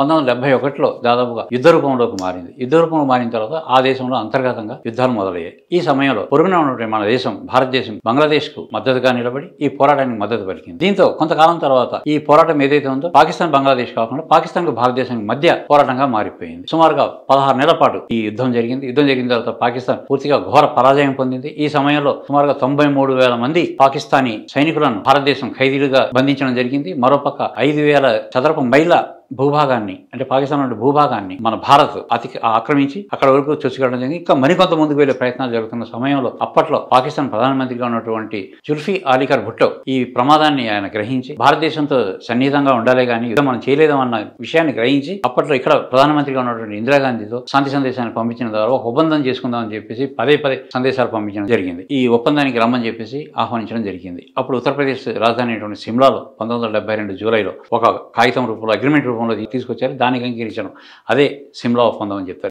1971లో దాదాపుగా యుద్ధ రూపంలోకి మారింది. యుద్ధ రూపంలో మారిన తర్వాత ఆ దేశంలో అంతర్గతంగా యుద్ధాలు మొదలయ్యాయి. ఈ సమయంలో పొరుగున ఉన్నటువంటి మన దేశం భారతదేశం బంగ్లాదేశ్కు మద్దతుగా నిలబడి ఈ పోరాటానికి మద్దతు పలికింది. దీంతో కొంతకాలం తర్వాత ఈ పోరాటం ఏదైతే ఉందో పాకిస్తాన్ బంగ్లాదేశ్ కాకుండా పాకిస్తాన్కు భారతదేశానికి మధ్య పోరాటంగా మారిపోయింది. సుమారుగా 16 నెలల పాటు ఈ యుద్ధం జరిగింది. యుద్ధం జరిగిన తర్వాత పాకిస్తాన్ పూర్తిగా ఘోర పరాజయం పొందింది. ఈ సమయంలో సుమారుగా 93,000 మంది పాకిస్తానీ సైనికులను భారతదేశం ఖైదీలుగా బంధించడం జరిగింది. మరోపక్క 5,000 చదరపు మైళ్ళ భూభాగాన్ని అంటే పాకిస్తాన్ నుండి భూభాగాన్ని మన భారత్ ఆక్రమించి అక్కడ వరకు చొచ్చుకోవడం జరిగింది. ఇంకా మరికొంత ముందుకు వెళ్లే ప్రయత్నాలు జరుగుతున్న సమయంలో అప్పట్లో పాకిస్తాన్ ప్రధానమంత్రిగా ఉన్నటువంటి జుల్ఫీ ఆలీకర్ భుట్టో ఈ ప్రమాదాన్ని ఆయన గ్రహించి భారతదేశంతో సన్నిహితంగా ఉండాలే కానీ యుద్ధం మనం చేయలేదన్న విషయాన్ని గ్రహించి అప్పట్లో ఇక్కడ ప్రధానమంత్రిగా ఉన్నటువంటి ఇందిరాగాంధీతో శాంతి సందేశాన్ని పంపించిన ద్వారా ఒక ఒప్పందం చేసుకుందామని చెప్పేసి పదే సందేశాలు పంపించడం జరిగింది. ఈ ఒప్పందానికి రమ్మని చెప్పేసి ఆహ్వానించడం జరిగింది. అప్పుడు ఉత్తరప్రదేశ్ రాజధాని అయినటువంటి సిమ్లాలో 1972 జూలైలో ఒక కాగితం రూపంలో అగ్రిమెంట్ రూపంలో తీసుకొచ్చారు. దానికి అంగీకరించడం అదే సిమ్లా ఒప్పందం అని చెప్తారు.